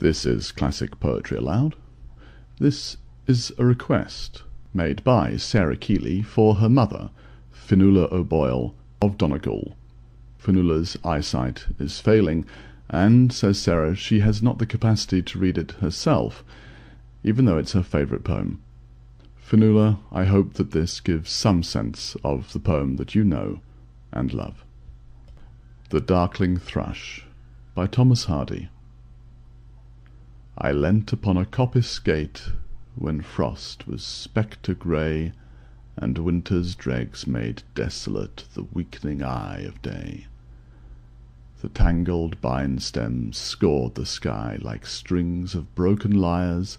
This is Classic Poetry Aloud. This is a request made by Sarah Keeley for her mother, Fionnuala O'Boyle of Donegal. Fionnuala's eyesight is failing, and, says Sarah, she has not the capacity to read it herself, even though it's her favourite poem. Fionnuala, I hope that this gives some sense of the poem that you know and love. The Darkling Thrush by Thomas Hardy. I leant upon a coppice gate when frost was spectre grey, and winter's dregs made desolate the weakening eye of day. The tangled vine stems scored the sky like strings of broken lyres,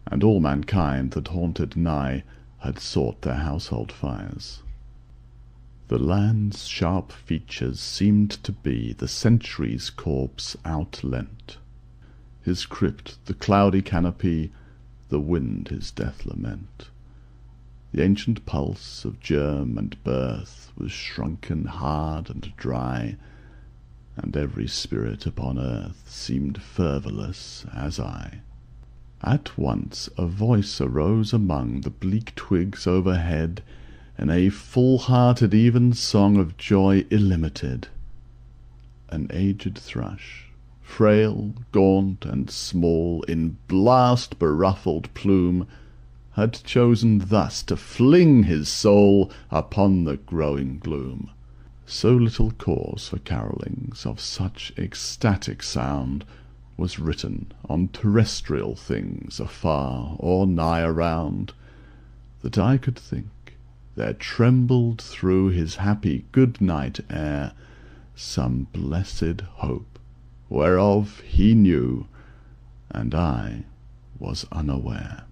and all mankind that haunted nigh had sought their household fires. The land's sharp features seemed to be the century's corpse outleant, his crypt the cloudy canopy, the wind his death lament. The ancient pulse of germ and birth was shrunken hard and dry, and every spirit upon earth seemed fervorless as I. At once a voice arose among the bleak twigs overhead, in a full-hearted even song of joy illimited. An aged thrush, frail, gaunt, and small, in blast-beruffled plume, had chosen thus to fling his soul upon the growing gloom. So little cause for carolings of such ecstatic sound was written on terrestrial things afar or nigh around, that I could think there trembled through his happy good-night air some blessed hope, whereof he knew, and I was unaware.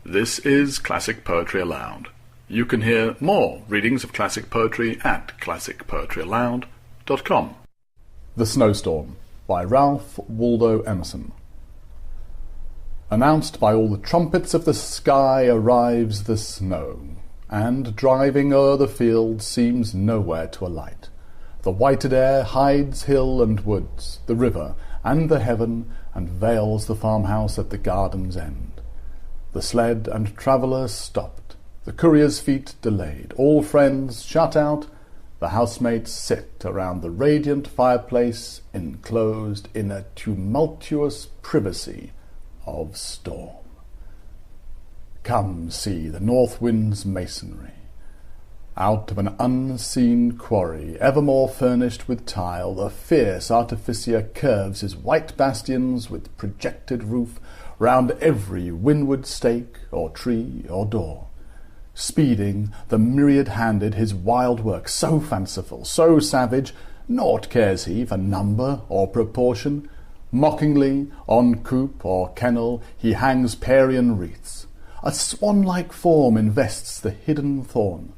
This is Classic Poetry Aloud. You can hear more readings of classic poetry at classicpoetryaloud.com. The Snowstorm by Ralph Waldo Emerson. Announced by all the trumpets of the sky arrives the snow, and driving o'er the field seems nowhere to alight. The whited air hides hill and woods, the river and the heaven, and veils the farmhouse at the garden's end. The sled and traveller stopped, the courier's feet delayed, all friends shut out, the housemates sit around the radiant fireplace, enclosed in a tumultuous privacy of storm. Come see the north wind's masonry. Out of an unseen quarry, evermore furnished with tile, the fierce artificer curves his white bastions with projected roof round every windward stake or tree or door. Speeding, the myriad-handed his wild work, so fanciful, so savage, naught cares he for number or proportion. Mockingly, on coop or kennel, he hangs Parian wreaths. A swan-like form invests the hidden thorn,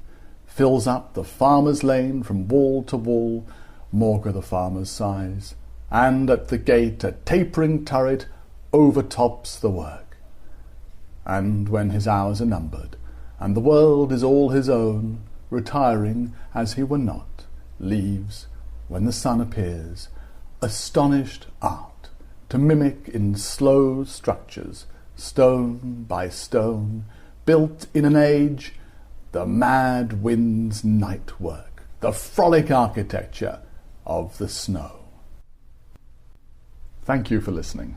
fills up the farmer's lane from wall to wall, maugre the farmer's sighs, and at the gate a tapering turret overtops the work. And when his hours are numbered, and the world is all his own, retiring as he were not, leaves, when the sun appears, astonished art, to mimic in slow structures, stone by stone, built in an age, the mad wind's night work, the frolic architecture of the snow. Thank you for listening.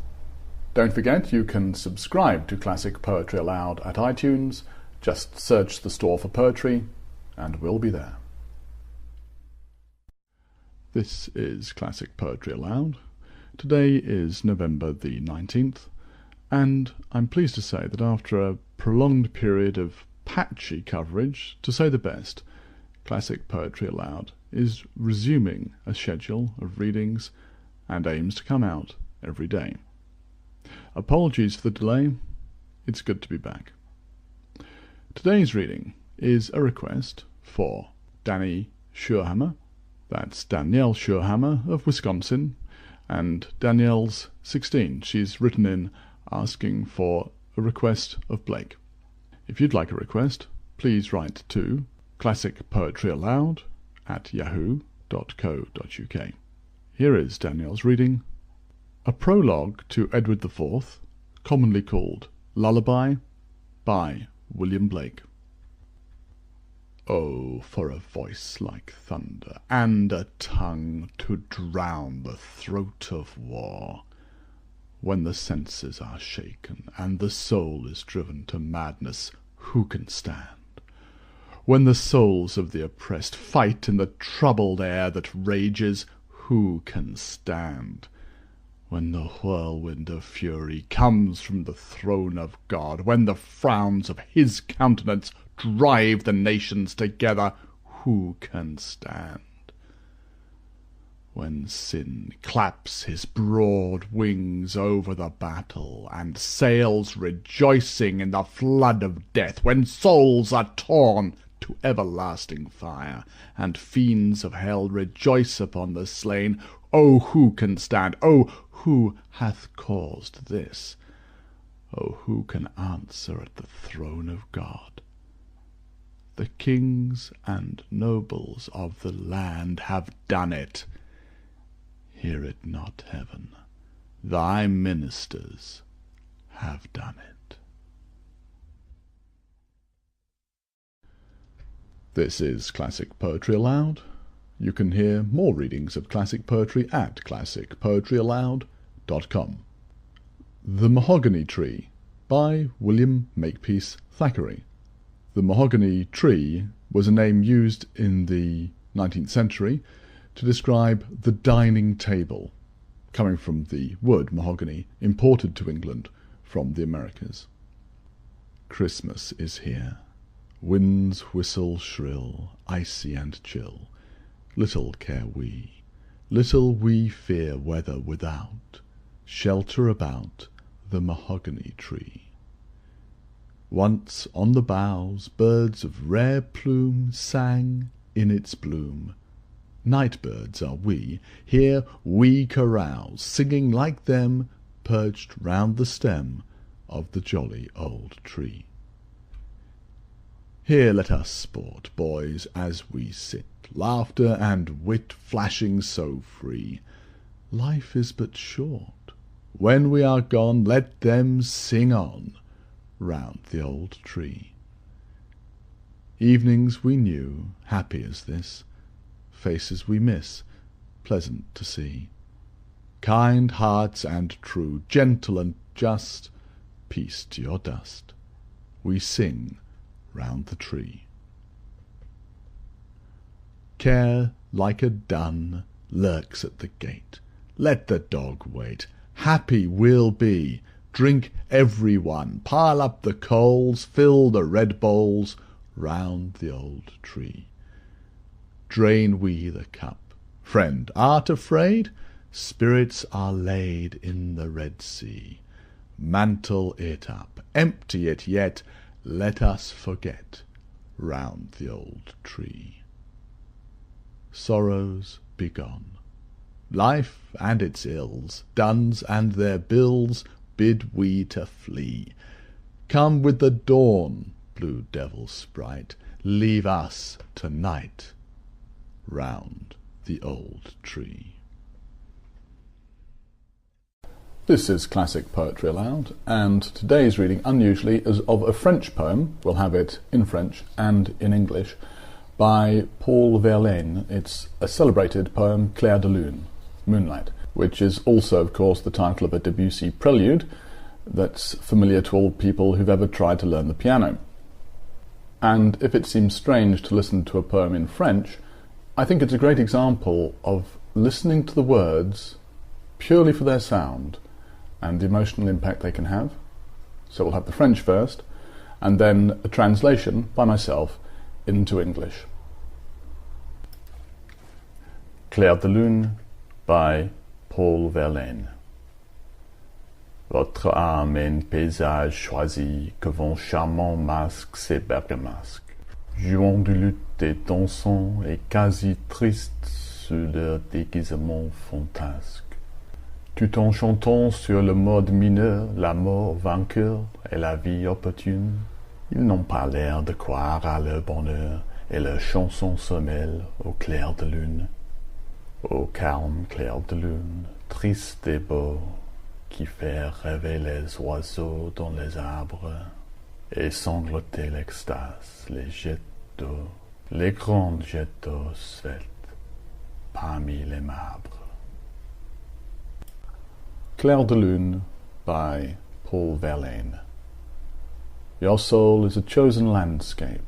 Don't forget you can subscribe to Classic Poetry Aloud at iTunes. Just search the store for poetry, and we'll be there. This is Classic Poetry Aloud. Today is November the 19th, and I'm pleased to say that after a prolonged period of patchy coverage, to say the best, Classic Poetry Aloud is resuming a schedule of readings and aims to come out every day. Apologies for the delay, it's good to be back. Today's reading is a request for Danny Schurhammer, that's Danielle Schurhammer of Wisconsin, and Danielle's 16. She's written in asking for a request of Blake. If you'd like a request, please write to classicpoetryaloud@yahoo.co.uk. Here is Daniel's reading, A Prologue to Edward IV, commonly called Lullaby, by William Blake. Oh, for a voice like thunder, and a tongue to drown the throat of war, when the senses are shaken, and the soul is driven to madness, who can stand? When the souls of the oppressed fight in the troubled air that rages, who can stand? When the whirlwind of fury comes from the throne of God, when the frowns of his countenance drive the nations together, who can stand? When sin claps his broad wings over the battle, and sails rejoicing in the flood of death, when souls are torn to everlasting fire, and fiends of hell rejoice upon the slain, oh, who can stand? Oh, who hath caused this? Oh, who can answer at the throne of God? The kings and nobles of the land have done it. Hear it not, heaven. Thy ministers have done it. This is Classic Poetry Aloud. You can hear more readings of classic poetry at classicpoetryaloud.com. The Mahogany Tree, by William Makepeace Thackeray. The mahogany tree was a name used in the 19th century to describe the dining table, coming from the wood mahogany imported to England from the Americas. Christmas is here. Winds whistle shrill, icy and chill. Little care we, little we fear weather without, shelter about the mahogany tree. Once on the boughs birds of rare plume sang in its bloom. Night birds are we, here we carouse, singing like them, perched round the stem of the jolly old tree. Here let us sport, boys, as we sit, laughter and wit flashing so free. Life is but short. When we are gone, let them sing on round the old tree. Evenings we knew, happy as this, faces we miss, pleasant to see. Kind hearts and true, gentle and just, peace to your dust. We sing round the tree. Care, like a dun, lurks at the gate. Let the dog wait. Happy we'll be. Drink every one. Pile up the coals. Fill the red bowls round the old tree. Drain we the cup. Friend, art afraid? Spirits are laid in the Red Sea. Mantle it up. Empty it yet. Let us forget round the old tree. Sorrows begone. Life and its ills, duns and their bills, bid we to flee. Come with the dawn, blue devil sprite, leave us to-night round the old tree. This is Classic Poetry Aloud, and today's reading, unusually, is of a French poem. We'll have it in French and in English, by Paul Verlaine. It's a celebrated poem, Clair de Lune, Moonlight, which is also, of course, the title of a Debussy prelude that's familiar to all people who've ever tried to learn the piano. And if it seems strange to listen to a poem in French, I think it's a great example of listening to the words purely for their sound and the emotional impact they can have. So we'll have the French first, and then a translation by myself into English. Clair de Lune by Paul Verlaine. Votre âme est un paysage choisi que vont charmants masques ces bergamasques, jouant de lutte et dansant et quasi tristes sous leur déguisement fantasque. Tout en chantant sur le mode mineur, la mort vainqueur et la vie opportune, ils n'ont pas l'air de croire à leur bonheur et leur chanson se mêle au clair de lune. Ô calme clair de lune, triste et beau, qui fait rêver les oiseaux dans les arbres, et sangloter l'extase, les jets d'eau, les grands jets d'eau sveltes, parmi les marbres. Clair de Lune by Paul Verlaine. Your soul is a chosen landscape,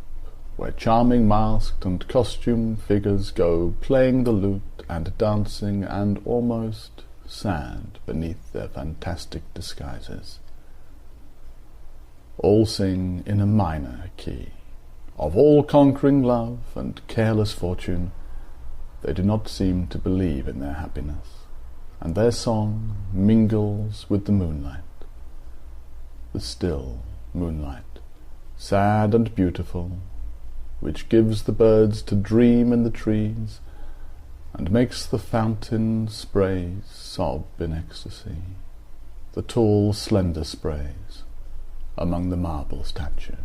where charming masked and costumed figures go, playing the lute and dancing and almost sad beneath their fantastic disguises. All sing in a minor key. Of all-conquering love and careless fortune, they do not seem to believe in their happiness, and their song mingles with the moonlight, the still moonlight, sad and beautiful, which gives the birds to dream in the trees, and makes the fountain sprays sob in ecstasy, the tall slender sprays among the marble statues.